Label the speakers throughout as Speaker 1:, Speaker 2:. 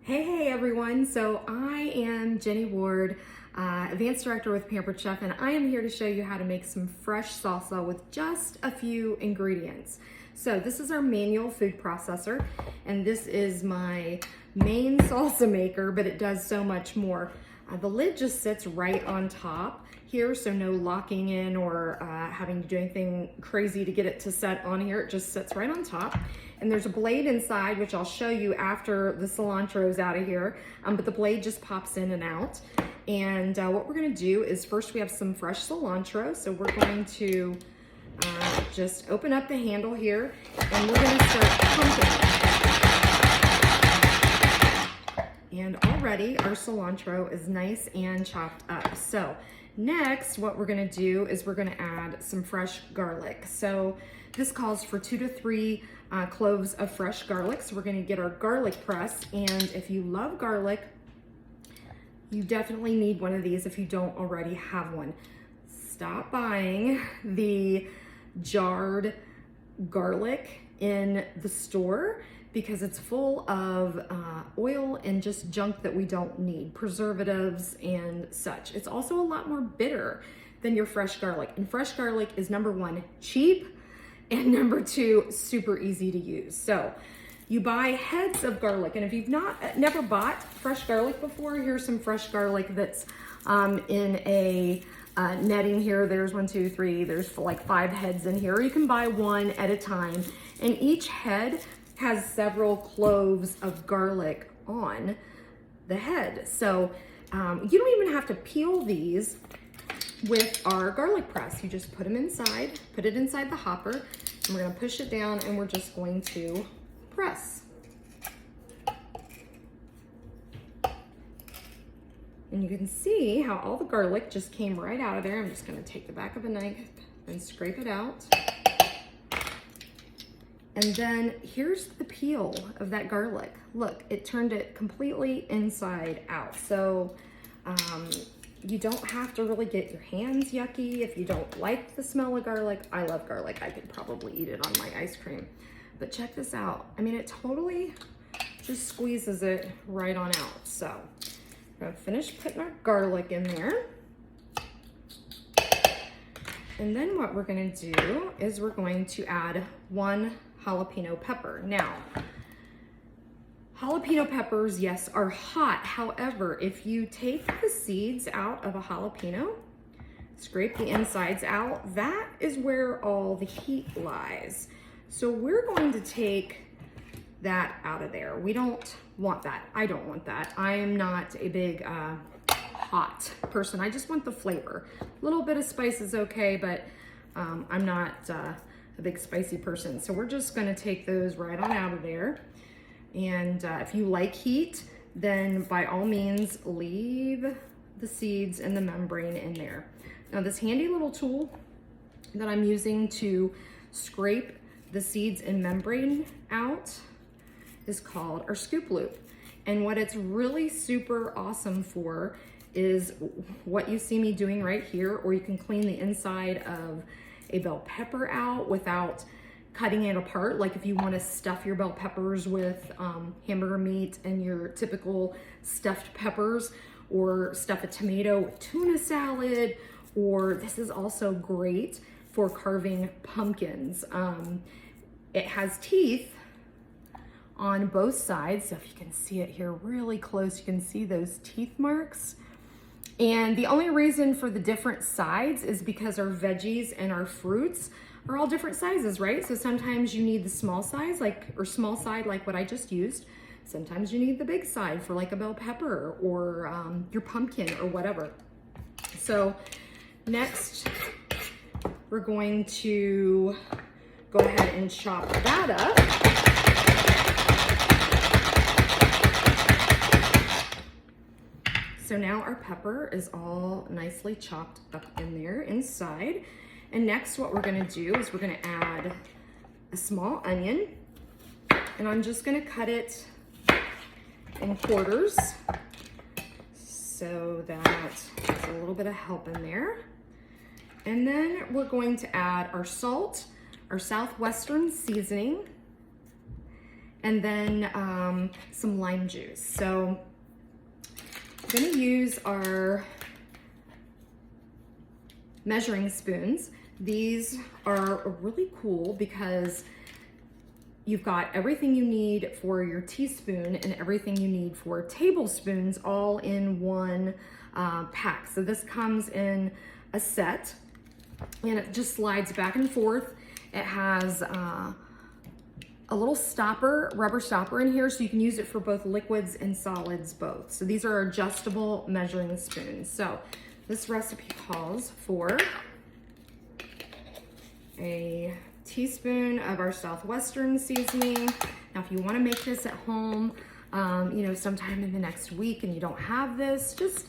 Speaker 1: Hey everyone, so I am Jenny Ward, Advanced Director with Pampered Chef, and I am here to show you how to make some fresh salsa with just a few ingredients. So this is our manual food processor, and this is my main salsa maker, but it does so much more. The lid just sits right on top here, so no locking in or having to do anything crazy to get it to set on here. It just sits right on top. And there's a blade inside, which I'll show you after the cilantro is out of here, but the blade just pops in and out. And what we're gonna do is first we have some fresh cilantro, so we're going to just open up the handle here, and we're gonna start pumping. And already our cilantro is nice and chopped up. So next, what we're gonna do is we're gonna add some fresh garlic. So this calls for 2 to 3 cloves of fresh garlic. So we're gonna get our garlic press. And if you love garlic, you definitely need one of these if you don't already have one. Stop buying the jarred garlic in the store because it's full of oil and just junk that we don't need, preservatives and such. It's also a lot more bitter than your fresh garlic. And fresh garlic is number 1, cheap, and number 2, super easy to use. So you buy heads of garlic, and if you've never bought fresh garlic before, here's some fresh garlic that's in a netting here. There's 1, 2, 3, there's like 5 heads in here. Or you can buy one at a time, and each head has several cloves of garlic on the head. So you don't even have to peel these with our garlic press. You just put them inside, put it inside the hopper, and we're gonna push it down, and we're just going to press. And you can see how all the garlic just came right out of there. I'm just gonna take the back of a knife and scrape it out. And then here's the peel of that garlic. Look, it turned it completely inside out. So you don't have to really get your hands yucky if you don't like the smell of garlic. I love garlic. I could probably eat it on my ice cream. But check this out. I mean, it totally just squeezes it right on out. So we're gonna finish putting our garlic in there. And then what we're gonna do is we're going to add 1 jalapeno pepper. Now, jalapeno peppers, yes, are hot. However, if you take the seeds out of a jalapeno, scrape the insides out, that is where all the heat lies. So we're going to take that out of there. We don't want that. I don't want that. I am not a big hot person. I just want the flavor. A little bit of spice is okay, but I'm not a big spicy person. So we're just gonna take those right on out of there. And if you like heat, then by all means, leave the seeds and the membrane in there. Now this handy little tool that I'm using to scrape the seeds and membrane out is called our scoop loop. And what it's really super awesome for is what you see me doing right here, or you can clean the inside of a bell pepper out without cutting it apart. Like if you want to stuff your bell peppers with hamburger meat and your typical stuffed peppers, or stuff a tomato with tuna salad, or this is also great for carving pumpkins. It has teeth on both sides. So if you can see it here really close, you can see those teeth marks. And the only reason for the different sides is because our veggies and our fruits are all different sizes, right? So sometimes you need the small size, small side like what I just used. Sometimes you need the big side for like a bell pepper or your pumpkin or whatever. So next, we're going to go ahead and chop that up. So now our pepper is all nicely chopped up in there inside. And next what we're gonna do is we're gonna add a small onion, and I'm just gonna cut it in quarters so that there's a little bit of help in there. And then we're going to add our salt, our Southwestern seasoning, and then some lime juice. So I'm gonna use our measuring spoons. These are really cool because you've got everything you need for your teaspoon and everything you need for tablespoons all in one pack. So this comes in a set and it just slides back and forth. It has a little stopper, rubber stopper in here, so you can use it for both liquids and solids both. So these are adjustable measuring spoons. So this recipe calls for a teaspoon of our Southwestern seasoning. Now, if you want to make this at home, you know, sometime in the next week and you don't have this, just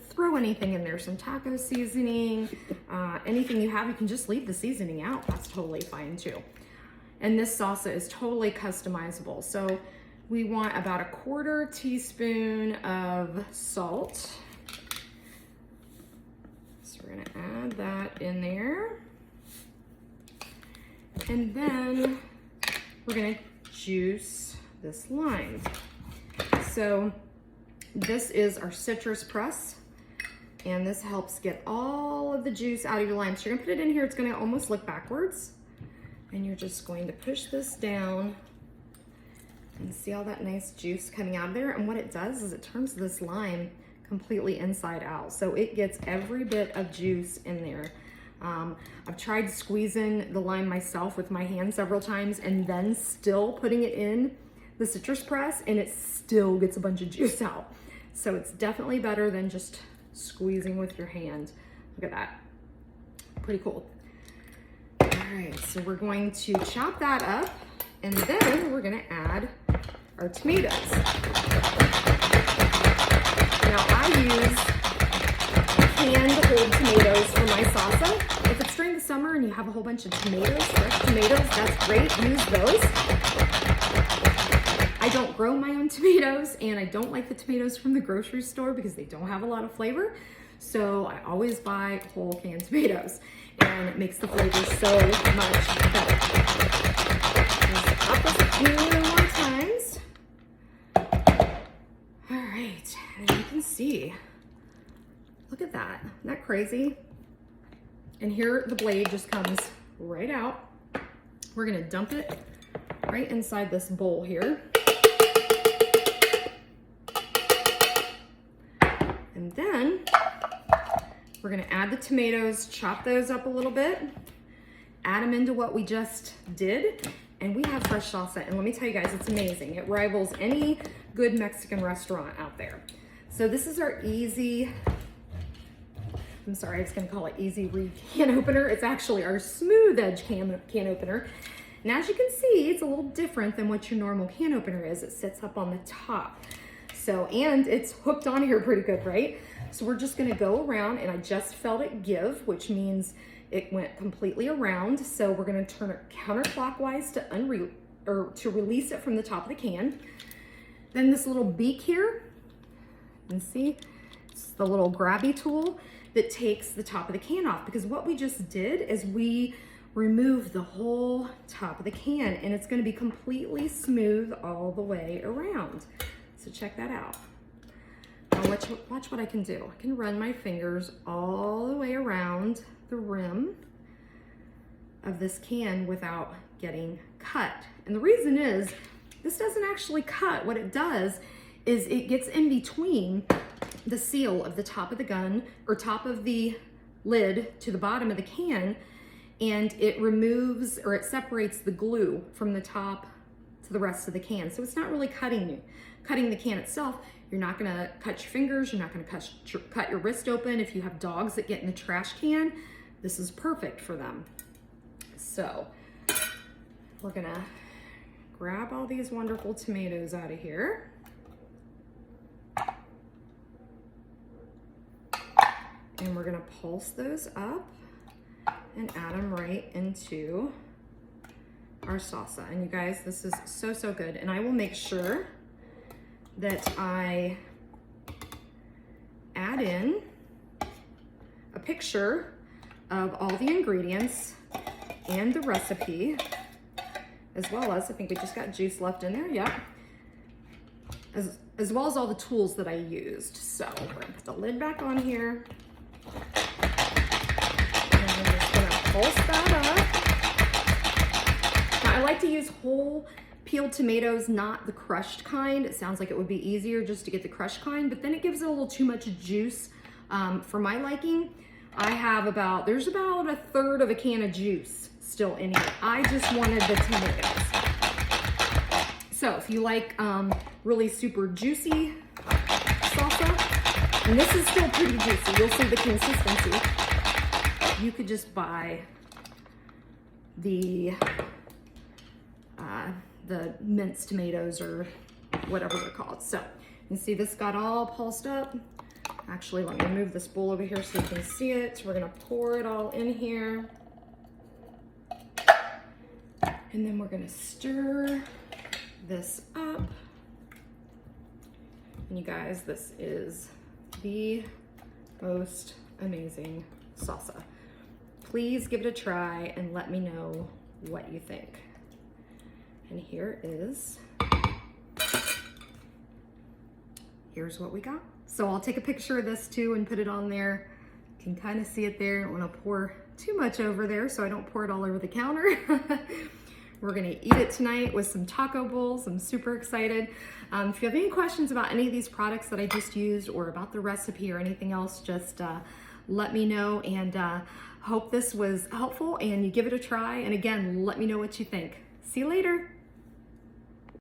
Speaker 1: throw anything in there, some taco seasoning, anything you have. You can just leave the seasoning out. That's totally fine too. And this salsa is totally customizable. So we want about a 1/4 teaspoon of salt. So we're gonna add that in there. And then we're gonna juice this lime. So this is our citrus press, and this helps get all of the juice out of your lime. So you're gonna put it in here, it's gonna almost look backwards. And you're just going to push this down and see all that nice juice coming out of there. And what it does is it turns this lime completely inside out. So it gets every bit of juice in there. I've tried squeezing the lime myself with my hand several times and then still putting it in the citrus press, and it still gets a bunch of juice out. So it's definitely better than just squeezing with your hand. Look at that, pretty cool. All right, so we're going to chop that up, and then we're gonna add our tomatoes. Now I use canned whole tomatoes for my salsa. If it's during the summer and you have a whole bunch of tomatoes, fresh tomatoes, that's great, use those. I don't grow my own tomatoes, and I don't like the tomatoes from the grocery store because they don't have a lot of flavor. So I always buy whole canned tomatoes, and it makes the flavor so much better. Just pop this a few more times. All right, and you can see, look at that, isn't that crazy? And here the blade just comes right out. We're gonna dump it right inside this bowl here. And then we're gonna add the tomatoes, chop those up a little bit, add them into what we just did, and we have fresh salsa. And let me tell you guys, it's amazing. It rivals any good Mexican restaurant out there. So this is our easy, I'm sorry, I was gonna call it easy read can opener. It's actually our smooth edge can opener. And as you can see, it's a little different than what your normal can opener is. It sits up on the top. So, and it's hooked on here pretty good, right? So we're just gonna go around, and I just felt it give, which means it went completely around. So we're gonna turn it counterclockwise to release it from the top of the can. Then this little beak here, you can see, it's the little grabby tool that takes the top of the can off, because what we just did is we removed the whole top of the can, and it's gonna be completely smooth all the way around. So check that out. Now watch what I can do. I can run my fingers all the way around the rim of this can without getting cut. And the reason is, this doesn't actually cut. What it does is it gets in between the seal of the top of the gun, or top of the lid to the bottom of the can, and it removes, or it separates the glue from the top to the rest of the can. So it's not really cutting the can itself. You're not gonna cut your fingers, you're not gonna cut your wrist open. If you have dogs that get in the trash can, this is perfect for them. So we're gonna grab all these wonderful tomatoes out of here. And we're gonna pulse those up and add them right into our salsa. And you guys, this is so, so good. And I will make sure that I add in a picture of all the ingredients and the recipe as well as, I think we just got juice left in there, yep. As well as all the tools that I used. So we're gonna put the lid back on here. And I'm just gonna pulse that up. Now I like to use whole peeled tomatoes, not the crushed kind. It sounds like it would be easier just to get the crushed kind, but then it gives it a little too much juice for my liking. There's about a third of a can of juice still in here. I just wanted the tomatoes. So if you like really super juicy salsa, and this is still pretty juicy, you'll see the consistency, you could just buy the minced tomatoes or whatever they're called. So you can see this got all pulsed up. Actually, let me move this bowl over here so you can see it. We're gonna pour it all in here. And then we're gonna stir this up. And you guys, this is the most amazing salsa. Please give it a try and let me know what you think. And here's what we got. So I'll take a picture of this too and put it on there. You can kind of see it there. I don't want to pour too much over there so I don't pour it all over the counter. We're gonna eat it tonight with some taco bowls. I'm super excited. If you have any questions about any of these products that I just used or about the recipe or anything else, just let me know, and hope this was helpful and you give it a try. And again, let me know what you think. See you later.